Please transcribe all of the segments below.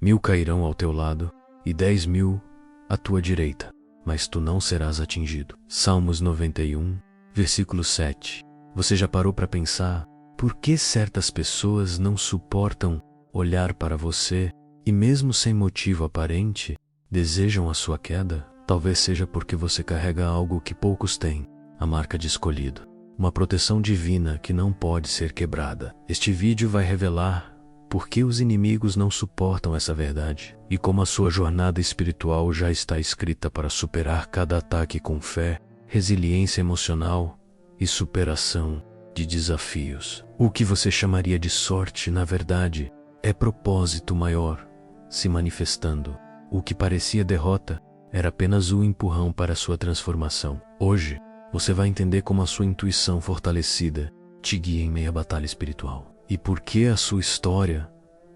1000 cairão ao teu lado e 10.000 à tua direita, mas tu não serás atingido. Salmos 91, versículo 7. Você já parou para pensar por que certas pessoas não suportam olhar para você e, mesmo sem motivo aparente, desejam a sua queda? Talvez seja porque você carrega algo que poucos têm, a marca de escolhido, uma proteção divina que não pode ser quebrada. Este vídeo vai revelar por que os inimigos não suportam essa verdade e como a sua jornada espiritual já está escrita para superar cada ataque com fé, resiliência emocional e superação de desafios. O que você chamaria de sorte, na verdade, é propósito maior se manifestando. O que parecia derrota era apenas o empurrão para a sua transformação. Hoje, você vai entender como a sua intuição fortalecida te guia em meio à batalha espiritual. E por que a sua história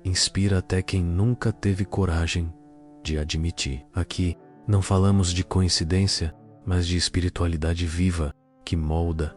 inspira até quem nunca teve coragem de admitir. Aqui, não falamos de coincidência, mas de espiritualidade viva que molda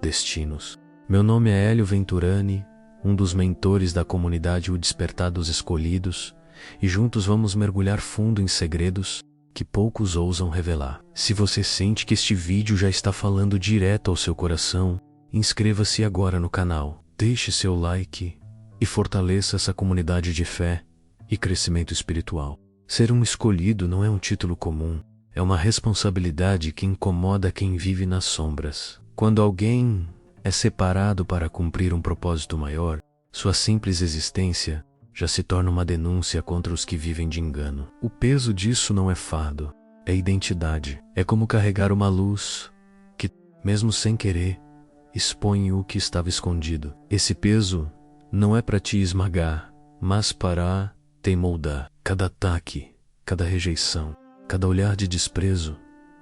destinos. Meu nome é Hélio Venturani, um dos mentores da comunidade O Despertar dos Escolhidos, e juntos vamos mergulhar fundo em segredos que poucos ousam revelar. Se você sente que este vídeo já está falando direto ao seu coração, inscreva-se agora no canal, deixe seu like e fortaleça essa comunidade de fé e crescimento espiritual. Ser um escolhido não é um título comum, é uma responsabilidade que incomoda quem vive nas sombras. Quando alguém é separado para cumprir um propósito maior, sua simples existência já se torna uma denúncia contra os que vivem de engano. O peso disso não é fardo, é identidade. É como carregar uma luz que, mesmo sem querer, expõe o que estava escondido. Esse peso não é para te esmagar, mas para te moldar. Cada ataque, cada rejeição, cada olhar de desprezo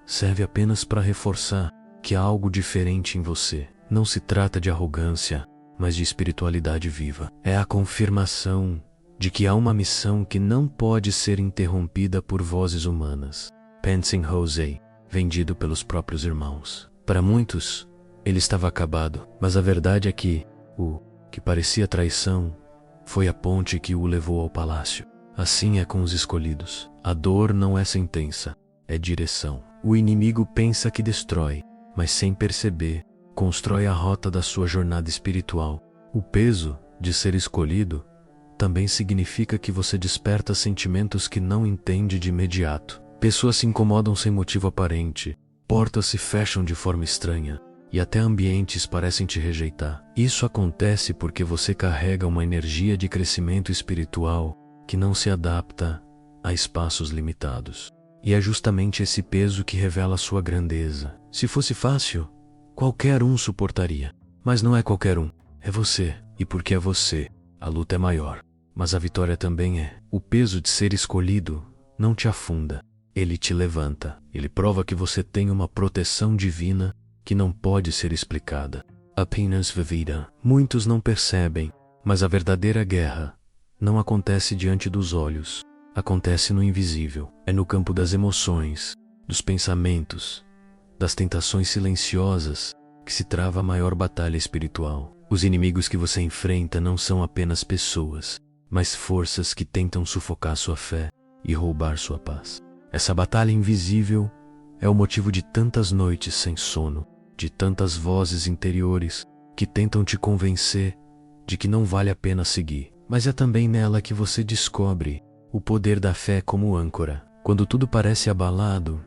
serve apenas para reforçar que há algo diferente em você. Não se trata de arrogância, mas de espiritualidade viva. É a confirmação de que há uma missão que não pode ser interrompida por vozes humanas. Pensem José, vendido pelos próprios irmãos. Para muitos, ele estava acabado, mas a verdade é que o que parecia traição foi a ponte que o levou ao palácio. Assim é com os escolhidos. A dor não é sentença, é direção. O inimigo pensa que destrói, mas sem perceber, constrói a rota da sua jornada espiritual. O peso de ser escolhido também significa que você desperta sentimentos que não entende de imediato. Pessoas se incomodam sem motivo aparente, portas se fecham de forma estranha e até ambientes parecem te rejeitar. Isso acontece porque você carrega uma energia de crescimento espiritual que não se adapta a espaços limitados. E é justamente esse peso que revela a sua grandeza. Se fosse fácil, qualquer um suportaria. Mas não é qualquer um, é você. E porque é você, a luta é maior. Mas a vitória também é. O peso de ser escolhido não te afunda, ele te levanta. Ele prova que você tem uma proteção divina que não pode ser explicada, apenas vivida. Muitos não percebem, mas a verdadeira guerra não acontece diante dos olhos, acontece no invisível. É no campo das emoções, dos pensamentos, das tentações silenciosas que se trava a maior batalha espiritual. Os inimigos que você enfrenta não são apenas pessoas, mas forças que tentam sufocar sua fé e roubar sua paz. Essa batalha invisível é o motivo de tantas noites sem sono, de tantas vozes interiores que tentam te convencer de que não vale a pena seguir. Mas é também nela que você descobre o poder da fé como âncora. Quando tudo parece abalado,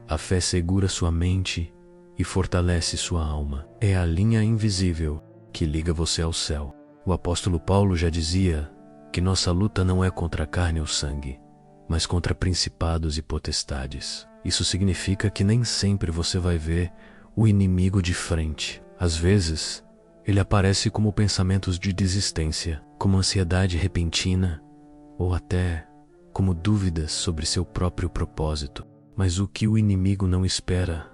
a fé segura sua mente e fortalece sua alma. É a linha invisível que liga você ao céu. O apóstolo Paulo já dizia que nossa luta não é contra a carne ou sangue, mas contra principados e potestades. Isso significa que nem sempre você vai ver o inimigo de frente. Às vezes, ele aparece como pensamentos de desistência, como ansiedade repentina, ou até como dúvidas sobre seu próprio propósito. Mas o que o inimigo não espera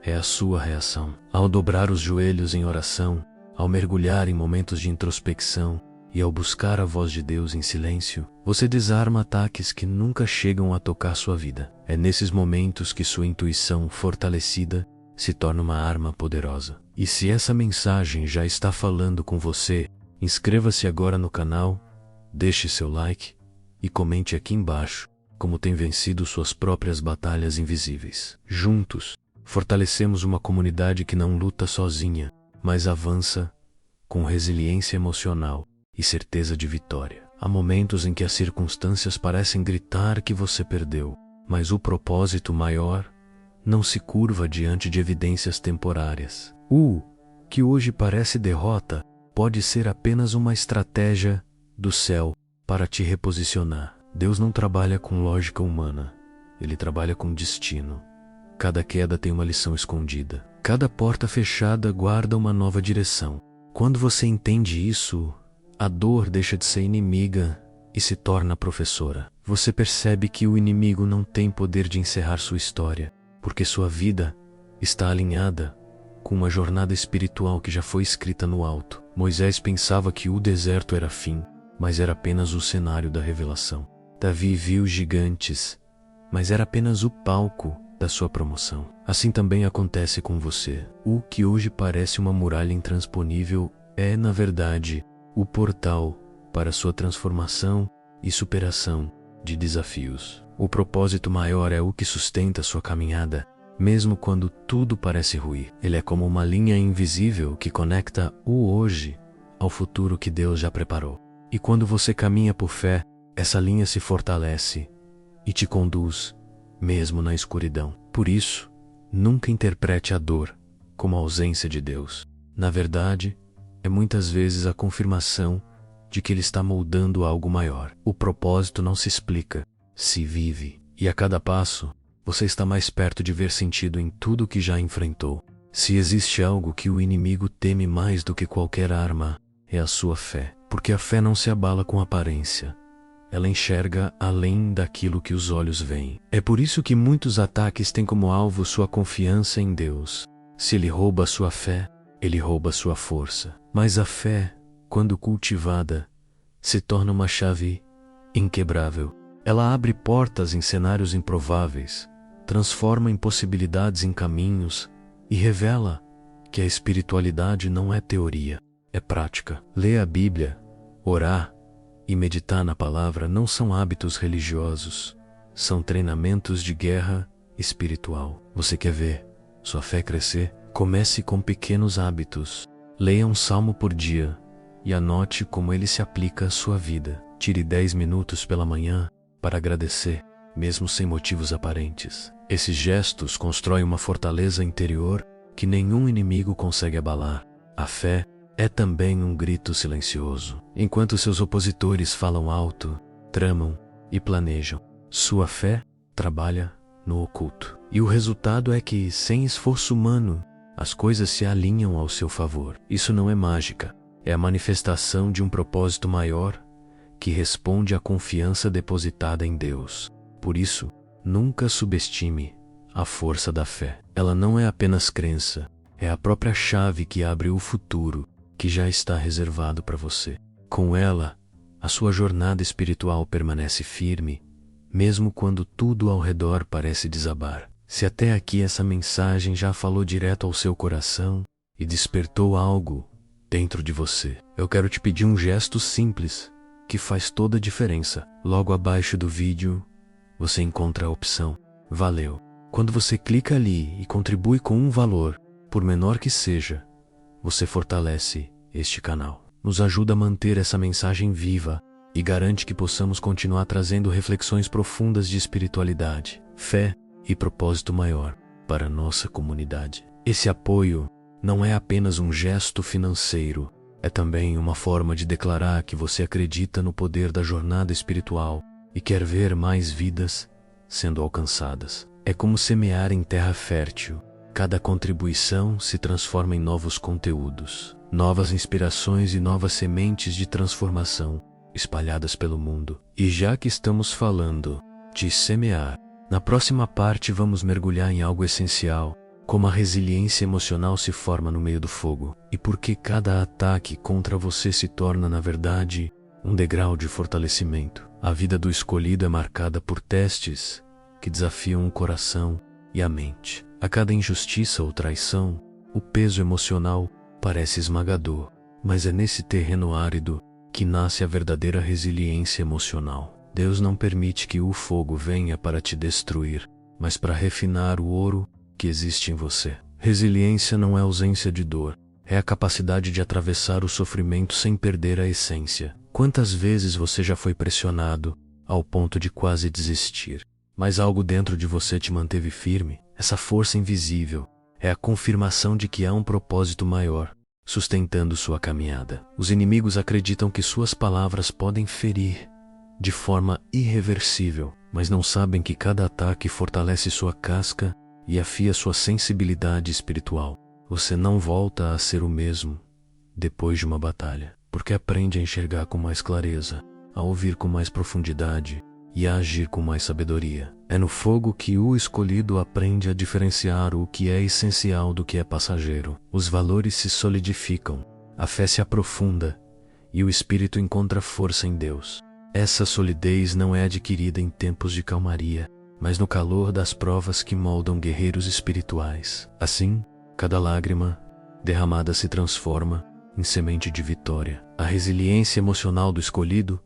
é a sua reação. Ao dobrar os joelhos em oração, ao mergulhar em momentos de introspecção e ao buscar a voz de Deus em silêncio, você desarma ataques que nunca chegam a tocar sua vida. É nesses momentos que sua intuição fortalecida se torna uma arma poderosa. E se essa mensagem já está falando com você, inscreva-se agora no canal, deixe seu like e comente aqui embaixo como tem vencido suas próprias batalhas invisíveis. Juntos, fortalecemos uma comunidade que não luta sozinha, mas avança com resiliência emocional e certeza de vitória. Há momentos em que as circunstâncias parecem gritar que você perdeu, mas o propósito maior não se curva diante de evidências temporárias. O que hoje parece derrota pode ser apenas uma estratégia do céu para te reposicionar. Deus não trabalha com lógica humana, Ele trabalha com destino. Cada queda tem uma lição escondida. Cada porta fechada guarda uma nova direção. Quando você entende isso, a dor deixa de ser inimiga e se torna professora. Você percebe que o inimigo não tem poder de encerrar sua história, porque sua vida está alinhada com uma jornada espiritual que já foi escrita no alto. Moisés pensava que o deserto era fim, mas era apenas o cenário da revelação. Davi viu gigantes, mas era apenas o palco da sua promoção. Assim também acontece com você. O que hoje parece uma muralha intransponível é, na verdade, o portal para sua transformação e superação de desafios. O propósito maior é o que sustenta sua caminhada, mesmo quando tudo parece ruir. Ele é como uma linha invisível que conecta o hoje ao futuro que Deus já preparou. E quando você caminha por fé, essa linha se fortalece e te conduz, mesmo na escuridão. Por isso, nunca interprete a dor como a ausência de Deus. Na verdade, é muitas vezes a confirmação de que Ele está moldando algo maior. O propósito não se explica, se vive. E a cada passo, você está mais perto de ver sentido em tudo que já enfrentou. Se existe algo que o inimigo teme mais do que qualquer arma, é a sua fé. Porque a fé não se abala com aparência. Ela enxerga além daquilo que os olhos veem. É por isso que muitos ataques têm como alvo sua confiança em Deus. Se Ele rouba sua fé, Ele rouba sua força. Mas a fé, quando cultivada, se torna uma chave inquebrável. Ela abre portas em cenários improváveis, transforma impossibilidades em caminhos e revela que a espiritualidade não é teoria, é prática. Ler a Bíblia, orar e meditar na palavra não são hábitos religiosos, são treinamentos de guerra espiritual. Você quer ver sua fé crescer? Comece com pequenos hábitos. Leia um salmo por dia e anote como ele se aplica à sua vida. Tire 10 minutos pela manhã para agradecer, mesmo sem motivos aparentes. Esses gestos constroem uma fortaleza interior que nenhum inimigo consegue abalar. A fé é também um grito silencioso. Enquanto seus opositores falam alto, tramam e planejam, sua fé trabalha no oculto. E o resultado é que, sem esforço humano, as coisas se alinham ao seu favor. Isso não é mágica, é a manifestação de um propósito maior que responde à confiança depositada em Deus. Por isso, nunca subestime a força da fé. Ela não é apenas crença, é a própria chave que abre o futuro que já está reservado para você. Com ela, a sua jornada espiritual permanece firme, mesmo quando tudo ao redor parece desabar. Se até aqui essa mensagem já falou direto ao seu coração e despertou algo dentro de você, eu quero te pedir um gesto simples que faz toda a diferença. Logo abaixo do vídeo, você encontra a opção Valeu. Quando você clica ali e contribui com um valor, por menor que seja, você fortalece este canal, nos ajuda a manter essa mensagem viva e garante que possamos continuar trazendo reflexões profundas de espiritualidade, fé e propósito maior para a nossa comunidade. Esse apoio não é apenas um gesto financeiro, é também uma forma de declarar que você acredita no poder da jornada espiritual e quer ver mais vidas sendo alcançadas. É como semear em terra fértil. Cada contribuição se transforma em novos conteúdos, novas inspirações e novas sementes de transformação espalhadas pelo mundo. E já que estamos falando de semear, na próxima parte vamos mergulhar em algo essencial, como a resiliência emocional se forma no meio do fogo, e por que cada ataque contra você se torna, na verdade, um degrau de fortalecimento. A vida do escolhido é marcada por testes que desafiam o coração e a mente. A cada injustiça ou traição, o peso emocional parece esmagador, mas é nesse terreno árido que nasce a verdadeira resiliência emocional. Deus não permite que o fogo venha para te destruir, mas para refinar o ouro que existe em você. Resiliência não é ausência de dor, é a capacidade de atravessar o sofrimento sem perder a essência. Quantas vezes você já foi pressionado ao ponto de quase desistir, mas algo dentro de você te manteve firme? Essa força invisível é a confirmação de que há um propósito maior sustentando sua caminhada. Os inimigos acreditam que suas palavras podem ferir de forma irreversível, mas não sabem que cada ataque fortalece sua casca e afia sua sensibilidade espiritual. Você não volta a ser o mesmo depois de uma batalha, porque aprende a enxergar com mais clareza, a ouvir com mais profundidade e a agir com mais sabedoria. É no fogo que o escolhido aprende a diferenciar o que é essencial do que é passageiro. Os valores se solidificam, a fé se aprofunda e o espírito encontra força em Deus. Essa solidez não é adquirida em tempos de calmaria, mas no calor das provas que moldam guerreiros espirituais. Assim, cada lágrima derramada se transforma em semente de vitória. A resiliência emocional do escolhido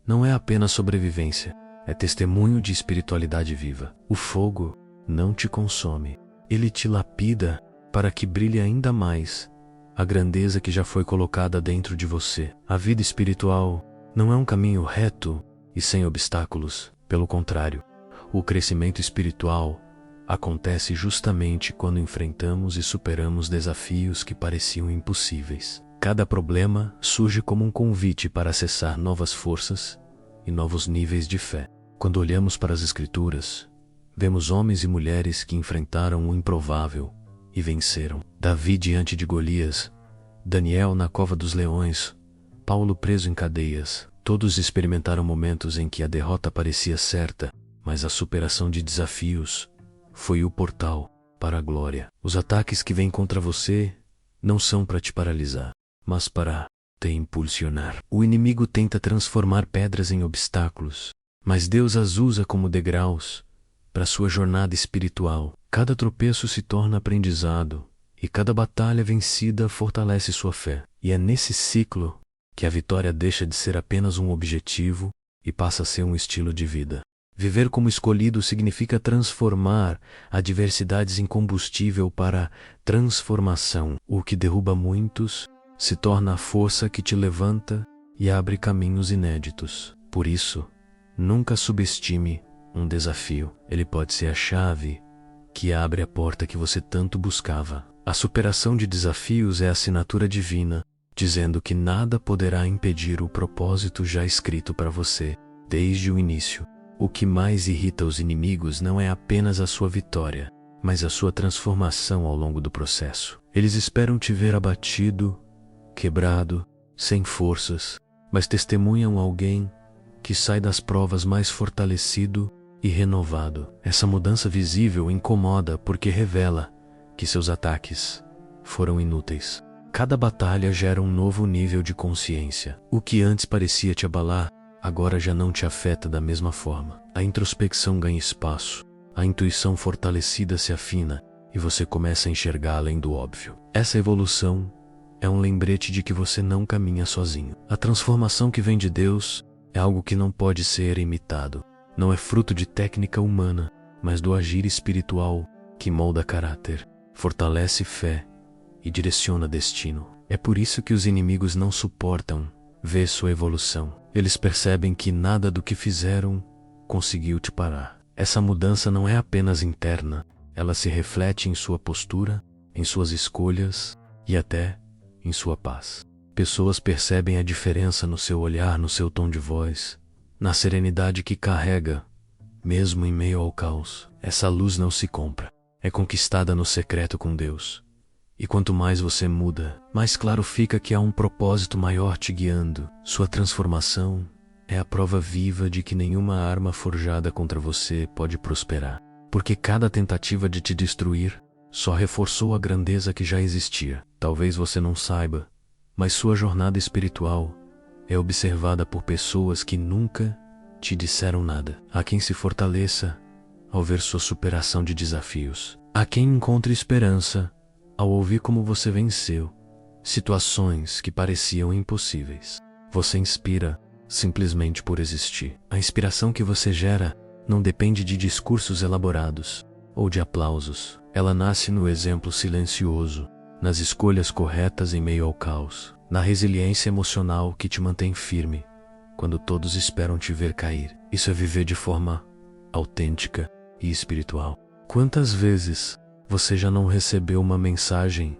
não é apenas sobrevivência, é testemunho de espiritualidade viva. O fogo não te consome, ele te lapida para que brilhe ainda mais a grandeza que já foi colocada dentro de você. A vida espiritual não é um caminho reto e sem obstáculos. Pelo contrário, o crescimento espiritual acontece justamente quando enfrentamos e superamos desafios que pareciam impossíveis. Cada problema surge como um convite para acessar novas forças e novos níveis de fé. Quando olhamos para as Escrituras, vemos homens e mulheres que enfrentaram o improvável e venceram. Davi diante de Golias, Daniel na cova dos leões, Paulo preso em cadeias. Todos experimentaram momentos em que a derrota parecia certa, mas a superação de desafios foi o portal para a glória. Os ataques que vêm contra você não são para te paralisar, mas para te impulsionar. O inimigo tenta transformar pedras em obstáculos, mas Deus as usa como degraus para sua jornada espiritual. Cada tropeço se torna aprendizado e cada batalha vencida fortalece sua fé. E é nesse ciclo que a vitória deixa de ser apenas um objetivo e passa a ser um estilo de vida. Viver como escolhido significa transformar adversidades em combustível para transformação. O que derruba muitos se torna a força que te levanta e abre caminhos inéditos. Por isso, nunca subestime um desafio. Ele pode ser a chave que abre a porta que você tanto buscava. A superação de desafios é a assinatura divina, dizendo que nada poderá impedir o propósito já escrito para você desde o início. O que mais irrita os inimigos não é apenas a sua vitória, mas a sua transformação ao longo do processo. Eles esperam te ver abatido, quebrado, sem forças, mas testemunham alguém que sai das provas mais fortalecido e renovado. Essa mudança visível incomoda porque revela que seus ataques foram inúteis. Cada batalha gera um novo nível de consciência. O que antes parecia te abalar, agora já não te afeta da mesma forma. A introspecção ganha espaço, a intuição fortalecida se afina e você começa a enxergar além do óbvio. Essa evolução é um lembrete de que você não caminha sozinho. A transformação que vem de Deus é algo que não pode ser imitado. Não é fruto de técnica humana, mas do agir espiritual que molda caráter, fortalece fé e direciona destino. É por isso que os inimigos não suportam ver sua evolução. Eles percebem que nada do que fizeram conseguiu te parar. Essa mudança não é apenas interna, ela se reflete em sua postura, em suas escolhas e até em sua paz. Pessoas percebem a diferença no seu olhar, no seu tom de voz, na serenidade que carrega, mesmo em meio ao caos. Essa luz não se compra, é conquistada no secreto com Deus. E quanto mais você muda, mais claro fica que há um propósito maior te guiando. Sua transformação é a prova viva de que nenhuma arma forjada contra você pode prosperar, porque cada tentativa de te destruir só reforçou a grandeza que já existia. Talvez você não saiba, mas sua jornada espiritual é observada por pessoas que nunca te disseram nada. Há quem se fortaleça ao ver sua superação de desafios. Há quem encontre esperança ao ouvir como você venceu situações que pareciam impossíveis. Você inspira simplesmente por existir. A inspiração que você gera não depende de discursos elaborados ou de aplausos. Ela nasce no exemplo silencioso, nas escolhas corretas em meio ao caos, na resiliência emocional que te mantém firme quando todos esperam te ver cair. Isso é viver de forma autêntica e espiritual. Quantas vezes você já não recebeu uma mensagem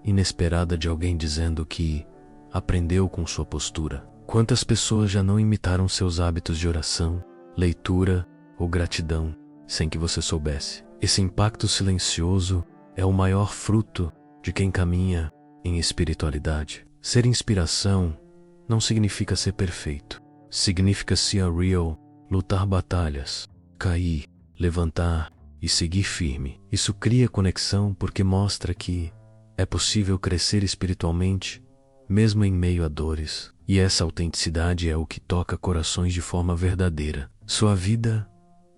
inesperada de alguém dizendo que aprendeu com sua postura? Quantas pessoas já não imitaram seus hábitos de oração, leitura ou gratidão sem que você soubesse? Esse impacto silencioso é o maior fruto de quem caminha em espiritualidade. Ser inspiração não significa ser perfeito. Significa ser real, lutar batalhas, cair, levantar e seguir firme. Isso cria conexão porque mostra que é possível crescer espiritualmente mesmo em meio a dores. E essa autenticidade é o que toca corações de forma verdadeira. Sua vida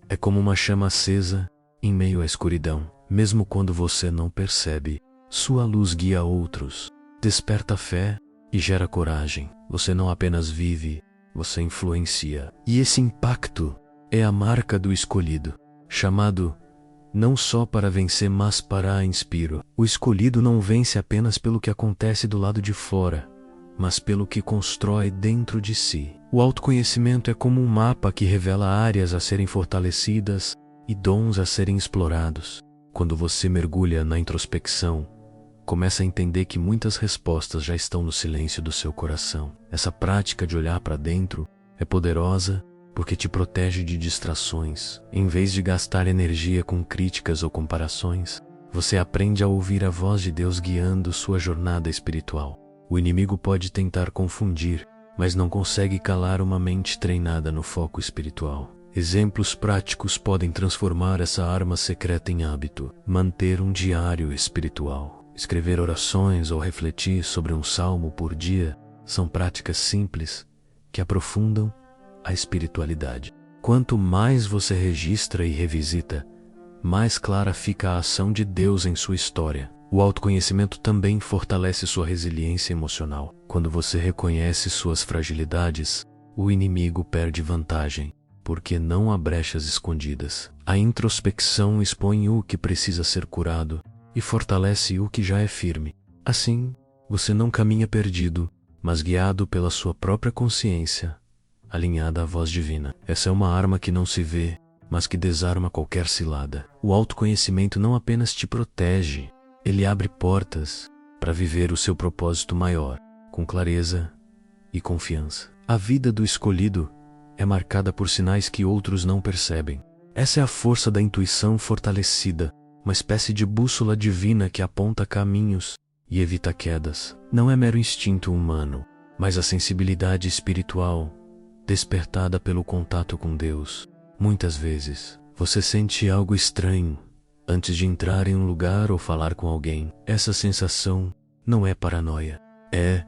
é como uma chama acesa em meio à escuridão. Mesmo quando você não percebe, sua luz guia outros, desperta fé e gera coragem. Você não apenas vive, você influencia. E esse impacto é a marca do escolhido, chamado não só para vencer, mas para inspirar. O escolhido não vence apenas pelo que acontece do lado de fora, mas pelo que constrói dentro de si. O autoconhecimento é como um mapa que revela áreas a serem fortalecidas e dons a serem explorados. Quando você mergulha na introspecção, começa a entender que muitas respostas já estão no silêncio do seu coração. Essa prática de olhar para dentro é poderosa porque te protege de distrações. Em vez de gastar energia com críticas ou comparações, você aprende a ouvir a voz de Deus guiando sua jornada espiritual. O inimigo pode tentar confundir, mas não consegue calar uma mente treinada no foco espiritual. Exemplos práticos podem transformar essa arma secreta em hábito. Manter um diário espiritual, escrever orações ou refletir sobre um salmo por dia são práticas simples que aprofundam a espiritualidade. Quanto mais você registra e revisita, mais clara fica a ação de Deus em sua história. O autoconhecimento também fortalece sua resiliência emocional. Quando você reconhece suas fragilidades, o inimigo perde vantagem, porque não há brechas escondidas. A introspecção expõe o que precisa ser curado e fortalece o que já é firme. Assim, você não caminha perdido, mas guiado pela sua própria consciência, alinhada à voz divina. Essa é uma arma que não se vê, mas que desarma qualquer cilada. O autoconhecimento não apenas te protege, ele abre portas para viver o seu propósito maior, com clareza e confiança. A vida do escolhido é marcada por sinais que outros não percebem. Essa é a força da intuição fortalecida, uma espécie de bússola divina que aponta caminhos e evita quedas. Não é mero instinto humano, mas a sensibilidade espiritual despertada pelo contato com Deus. Muitas vezes, você sente algo estranho antes de entrar em um lugar ou falar com alguém. Essa sensação não é paranoia, é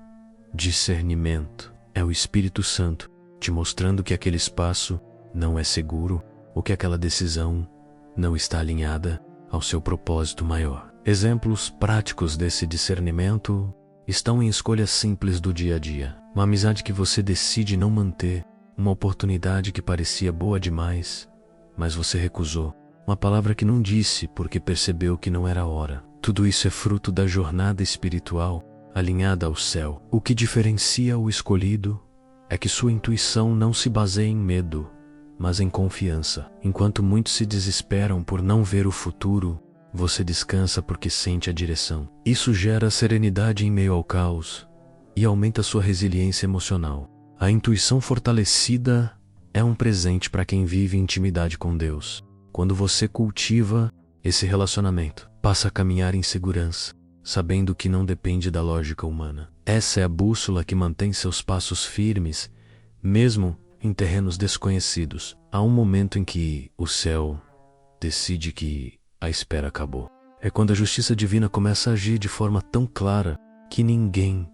discernimento. É o Espírito Santo te mostrando que aquele espaço não é seguro ou que aquela decisão não está alinhada ao seu propósito maior. Exemplos práticos desse discernimento estão em escolhas simples do dia a dia. Uma amizade que você decide não manter, uma oportunidade que parecia boa demais, mas você recusou. Uma palavra que não disse porque percebeu que não era a hora. Tudo isso é fruto da jornada espiritual alinhada ao céu. O que diferencia o escolhido é que sua intuição não se baseia em medo, mas em confiança. Enquanto muitos se desesperam por não ver o futuro, você descansa porque sente a direção. Isso gera serenidade em meio ao caos e aumenta sua resiliência emocional. A intuição fortalecida é um presente para quem vive intimidade com Deus. Quando você cultiva esse relacionamento, passa a caminhar em segurança, sabendo que não depende da lógica humana. Essa é a bússola que mantém seus passos firmes, mesmo em terrenos desconhecidos. Há um momento em que o céu decide que a espera acabou. É quando a justiça divina começa a agir de forma tão clara que ninguém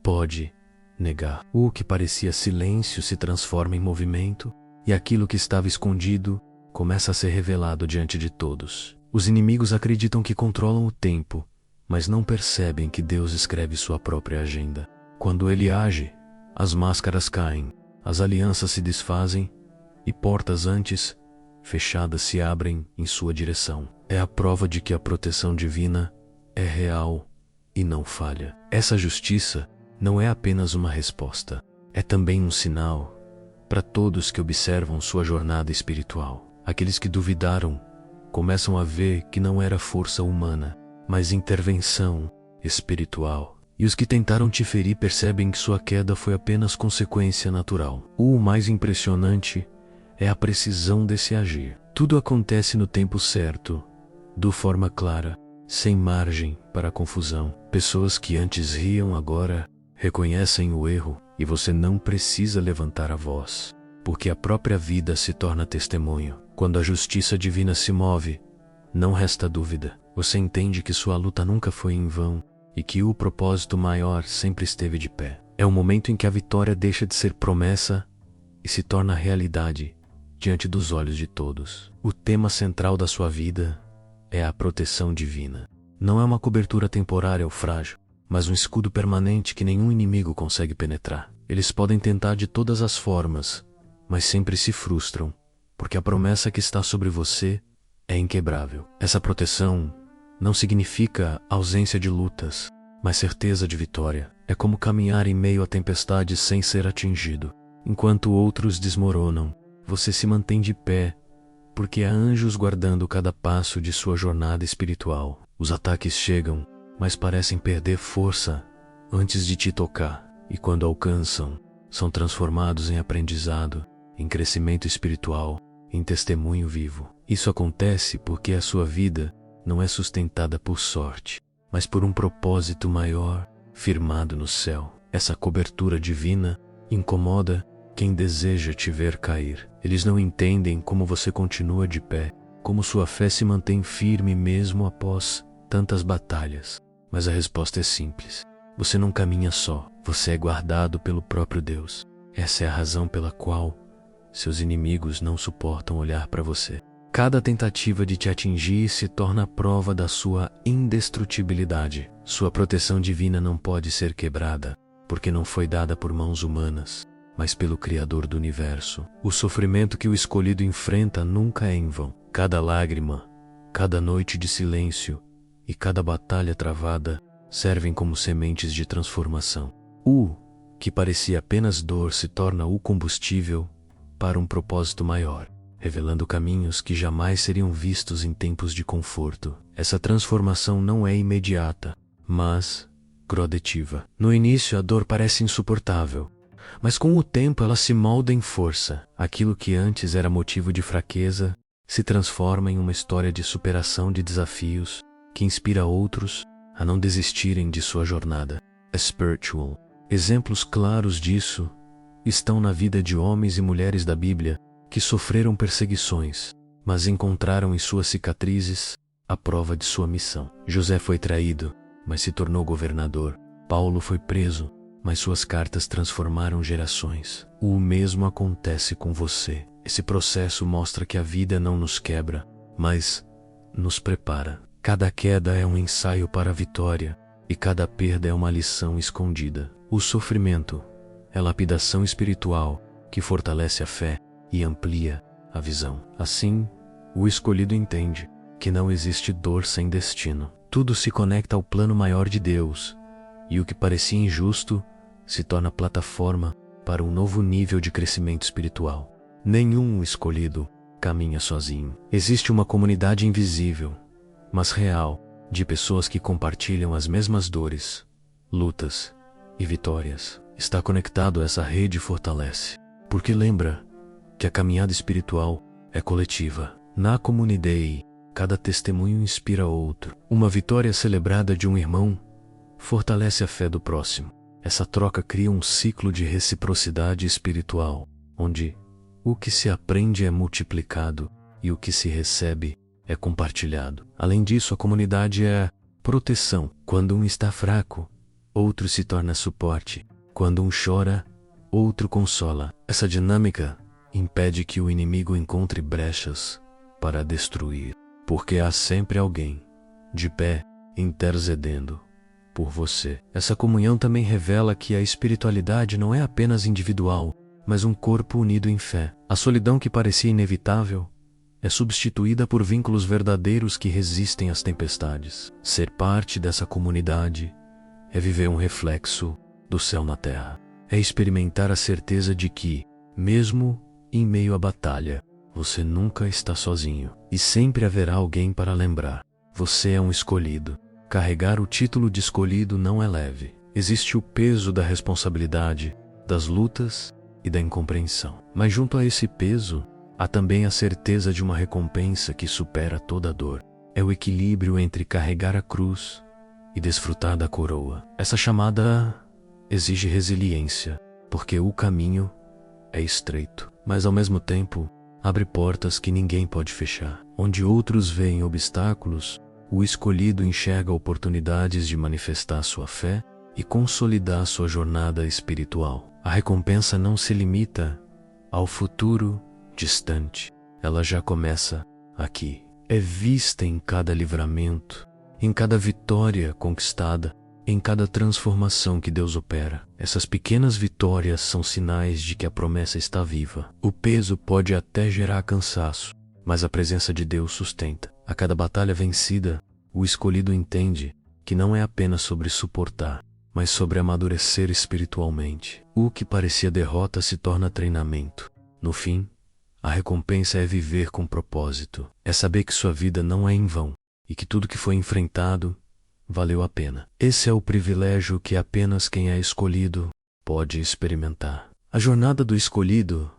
pode negar. O que parecia silêncio se transforma em movimento, e aquilo que estava escondido começa a ser revelado diante de todos. Os inimigos acreditam que controlam o tempo, mas não percebem que Deus escreve sua própria agenda. Quando Ele age, as máscaras caem, as alianças se desfazem e portas antes fechadas se abrem em sua direção. É a prova de que a proteção divina é real e não falha. Essa justiça não é apenas uma resposta, é também um sinal para todos que observam sua jornada espiritual. Aqueles que duvidaram começam a ver que não era força humana, mas intervenção espiritual. E os que tentaram te ferir percebem que sua queda foi apenas consequência natural. O mais impressionante é a precisão desse agir. Tudo acontece no tempo certo, de forma clara, sem margem para confusão. Pessoas que antes riam agora reconhecem o erro e você não precisa levantar a voz, porque a própria vida se torna testemunho. Quando a justiça divina se move, não resta dúvida. Você entende que sua luta nunca foi em vão e que o propósito maior sempre esteve de pé. É o momento em que a vitória deixa de ser promessa e se torna realidade diante dos olhos de todos. O tema central da sua vida é a proteção divina. Não é uma cobertura temporária ou frágil, mas um escudo permanente que nenhum inimigo consegue penetrar. Eles podem tentar de todas as formas, mas sempre se frustram, porque a promessa que está sobre você é inquebrável. Essa proteção não significa ausência de lutas, mas certeza de vitória. É como caminhar em meio a tempestades sem ser atingido. Enquanto outros desmoronam, você se mantém de pé, porque há anjos guardando cada passo de sua jornada espiritual. Os ataques chegam, mas parecem perder força antes de te tocar, e quando alcançam, são transformados em aprendizado, em crescimento espiritual, em testemunho vivo. Isso acontece porque a sua vida não é sustentada por sorte, mas por um propósito maior, firmado no céu. Essa cobertura divina incomoda quem deseja te ver cair. Eles não entendem como você continua de pé, como sua fé se mantém firme mesmo após tantas batalhas. Mas a resposta é simples. Você não caminha só, você é guardado pelo próprio Deus. Essa é a razão pela qual seus inimigos não suportam olhar para você. Cada tentativa de te atingir se torna a prova da sua indestrutibilidade. Sua proteção divina não pode ser quebrada, porque não foi dada por mãos humanas, mas pelo Criador do universo. O sofrimento que o escolhido enfrenta nunca é em vão. Cada lágrima, cada noite de silêncio e cada batalha travada servem como sementes de transformação. O que parecia apenas dor se torna o combustível para um propósito maior, revelando caminhos que jamais seriam vistos em tempos de conforto. Essa transformação não é imediata, mas gradativa. No início a dor parece insuportável, mas com o tempo ela se molda em força. Aquilo que antes era motivo de fraqueza se transforma em uma história de superação de desafios que inspira outros a não desistirem de sua jornada. Spiritual. Exemplos claros disso estão na vida de homens e mulheres da Bíblia que sofreram perseguições, mas encontraram em suas cicatrizes a prova de sua missão. José foi traído, mas se tornou governador. Paulo foi preso, mas suas cartas transformaram gerações. O mesmo acontece com você. Esse processo mostra que a vida não nos quebra, mas nos prepara. Cada queda é um ensaio para a vitória, e cada perda é uma lição escondida. O sofrimento é lapidação espiritual que fortalece a fé e amplia a visão. Assim, o escolhido entende que não existe dor sem destino. Tudo se conecta ao plano maior de Deus, e o que parecia injusto se torna plataforma para um novo nível de crescimento espiritual. Nenhum escolhido caminha sozinho. Existe uma comunidade invisível, mas real, de pessoas que compartilham as mesmas dores, lutas e vitórias. Estar conectado a essa rede fortalece, porque lembra que a caminhada espiritual é coletiva. Na comunidade, cada testemunho inspira outro. Uma vitória celebrada de um irmão fortalece a fé do próximo. Essa troca cria um ciclo de reciprocidade espiritual, onde o que se aprende é multiplicado e o que se recebe é compartilhado. Além disso, a comunidade é proteção. Quando um está fraco, outro se torna suporte. Quando um chora, outro consola. Essa dinâmica impede que o inimigo encontre brechas para destruir, porque há sempre alguém de pé intercedendo por você. Essa comunhão também revela que a espiritualidade não é apenas individual, mas um corpo unido em fé. A solidão que parecia inevitável é substituída por vínculos verdadeiros que resistem às tempestades. Ser parte dessa comunidade é viver um reflexo do céu na terra. É experimentar a certeza de que, mesmo em meio à batalha, você nunca está sozinho e sempre haverá alguém para lembrar. Você é um escolhido. Carregar o título de escolhido não é leve. Existe o peso da responsabilidade, das lutas e da incompreensão. Mas junto a esse peso, há também a certeza de uma recompensa que supera toda a dor. É o equilíbrio entre carregar a cruz e desfrutar da coroa. Essa chamada exige resiliência, porque o caminho é estreito, mas ao mesmo tempo abre portas que ninguém pode fechar. Onde outros veem obstáculos, o escolhido enxerga oportunidades de manifestar sua fé e consolidar sua jornada espiritual. A recompensa não se limita ao futuro distante. Ela já começa aqui. É vista em cada livramento, em cada vitória conquistada, em cada transformação que Deus opera. Essas pequenas vitórias são sinais de que a promessa está viva. O peso pode até gerar cansaço, mas a presença de Deus sustenta. A cada batalha vencida, o escolhido entende que não é apenas sobre suportar, mas sobre amadurecer espiritualmente. O que parecia derrota se torna treinamento. No fim, a recompensa é viver com propósito. É saber que sua vida não é em vão e que tudo que foi enfrentado valeu a pena. Esse é o privilégio que apenas quem é escolhido pode experimentar. A jornada do escolhido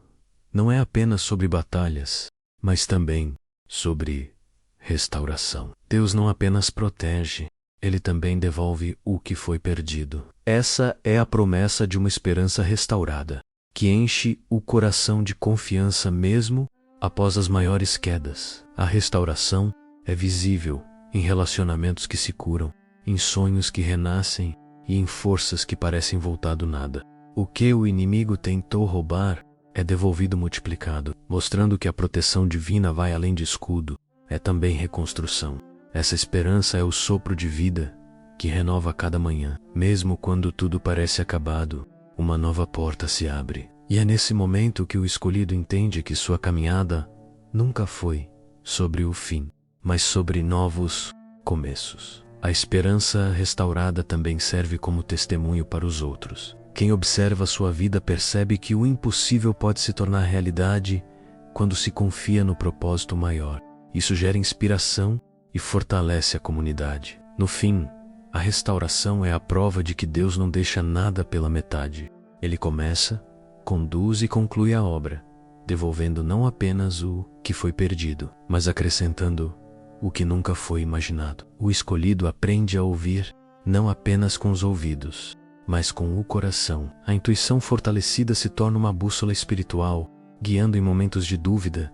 não é apenas sobre batalhas, mas também sobre restauração. Deus não apenas protege, Ele também devolve o que foi perdido. Essa é a promessa de uma esperança restaurada, que enche o coração de confiança mesmo após as maiores quedas. A restauração é visível em relacionamentos que se curam, em sonhos que renascem e em forças que parecem voltar do nada. O que o inimigo tentou roubar é devolvido multiplicado, mostrando que a proteção divina vai além de escudo, é também reconstrução. Essa esperança é o sopro de vida que renova a cada manhã. Mesmo quando tudo parece acabado, uma nova porta se abre. E é nesse momento que o escolhido entende que sua caminhada nunca foi sobre o fim, mas sobre novos começos. A esperança restaurada também serve como testemunho para os outros. Quem observa sua vida percebe que o impossível pode se tornar realidade quando se confia no propósito maior. Isso gera inspiração e fortalece a comunidade. No fim, a restauração é a prova de que Deus não deixa nada pela metade. Ele começa, conduz e conclui a obra, devolvendo não apenas o que foi perdido, mas acrescentando o que nunca foi imaginado. O escolhido aprende a ouvir não apenas com os ouvidos, mas com o coração. A intuição fortalecida se torna uma bússola espiritual, guiando em momentos de dúvida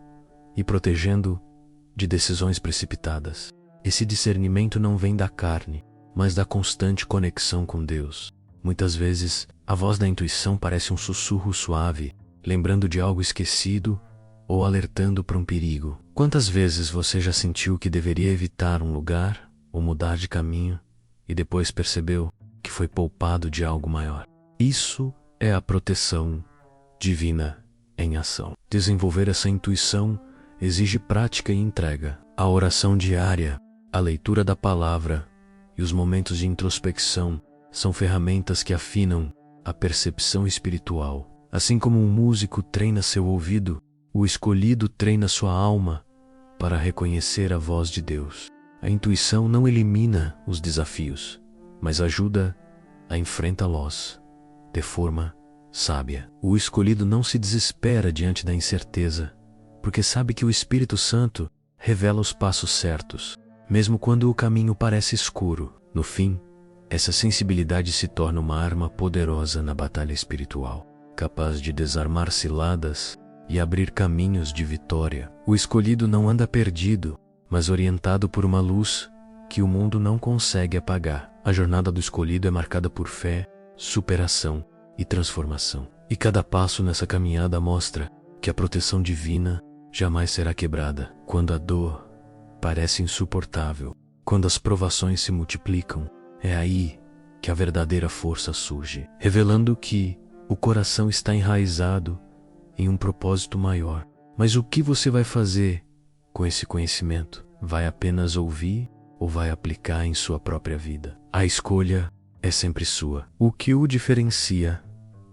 e protegendo de decisões precipitadas. Esse discernimento não vem da carne, mas da constante conexão com Deus. Muitas vezes, a voz da intuição parece um sussurro suave, lembrando de algo esquecido ou alertando para um perigo. Quantas vezes você já sentiu que deveria evitar um lugar ou mudar de caminho e depois percebeu que foi poupado de algo maior? Isso é a proteção divina em ação. Desenvolver essa intuição exige prática e entrega. A oração diária, a leitura da palavra e os momentos de introspecção são ferramentas que afinam a percepção espiritual. Assim como um músico treina seu ouvido, o escolhido treina sua alma para reconhecer a voz de Deus. A intuição não elimina os desafios, mas ajuda a enfrentá-los de forma sábia. O escolhido não se desespera diante da incerteza, porque sabe que o Espírito Santo revela os passos certos, mesmo quando o caminho parece escuro. No fim, essa sensibilidade se torna uma arma poderosa na batalha espiritual, capaz de desarmar ciladas e abrir caminhos de vitória. O escolhido não anda perdido, mas orientado por uma luz que o mundo não consegue apagar. A jornada do escolhido é marcada por fé, superação e transformação. E cada passo nessa caminhada mostra que a proteção divina jamais será quebrada. Quando a dor parece insuportável, quando as provações se multiplicam, é aí que a verdadeira força surge, revelando que, O coração está enraizado em um propósito maior. Mas o que você vai fazer com esse conhecimento? Vai apenas ouvir ou vai aplicar em sua própria vida? A escolha é sempre sua. O que o diferencia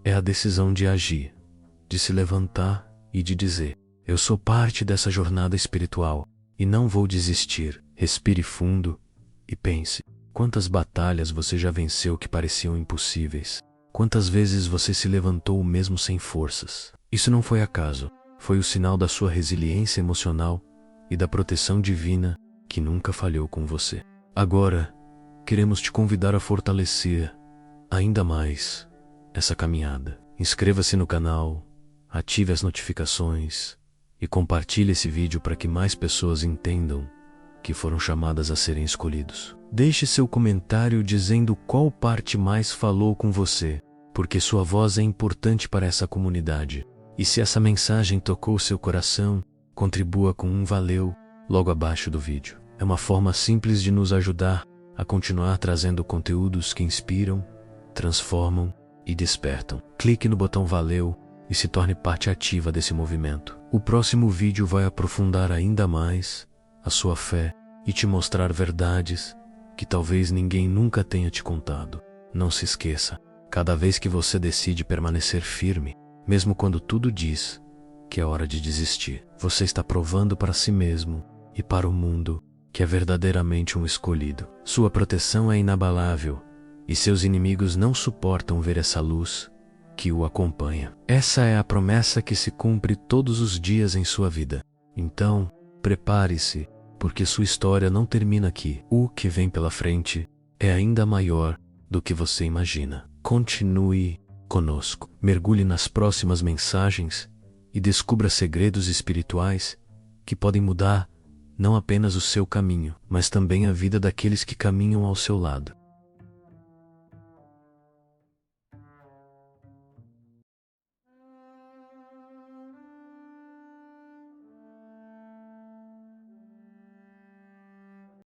é a decisão de agir, de se levantar e de dizer: eu sou parte dessa jornada espiritual e não vou desistir. Respire fundo e pense: quantas batalhas você já venceu que pareciam impossíveis? Quantas vezes você se levantou mesmo sem forças? Isso não foi acaso. Foi o sinal da sua resiliência emocional e da proteção divina que nunca falhou com você. Agora, queremos te convidar a fortalecer ainda mais essa caminhada. Inscreva-se no canal, ative as notificações e compartilhe esse vídeo para que mais pessoas entendam que foram chamadas a serem escolhidos. Deixe seu comentário dizendo qual parte mais falou com você, porque sua voz é importante para essa comunidade. E se essa mensagem tocou seu coração, contribua com um valeu logo abaixo do vídeo. É uma forma simples de nos ajudar a continuar trazendo conteúdos que inspiram, transformam e despertam. Clique no botão valeu e se torne parte ativa desse movimento. O próximo vídeo vai aprofundar ainda mais a sua fé e te mostrar verdades que talvez ninguém nunca tenha te contado. Não se esqueça, cada vez que você decide permanecer firme, mesmo quando tudo diz que é hora de desistir, você está provando para si mesmo e para o mundo que é verdadeiramente um escolhido. Sua proteção é inabalável e seus inimigos não suportam ver essa luz que o acompanha. Essa é a promessa que se cumpre todos os dias em sua vida. Então, prepare-se, porque sua história não termina aqui. O que vem pela frente é ainda maior do que você imagina. Continue conosco. Mergulhe nas próximas mensagens e descubra segredos espirituais que podem mudar não apenas o seu caminho, mas também a vida daqueles que caminham ao seu lado.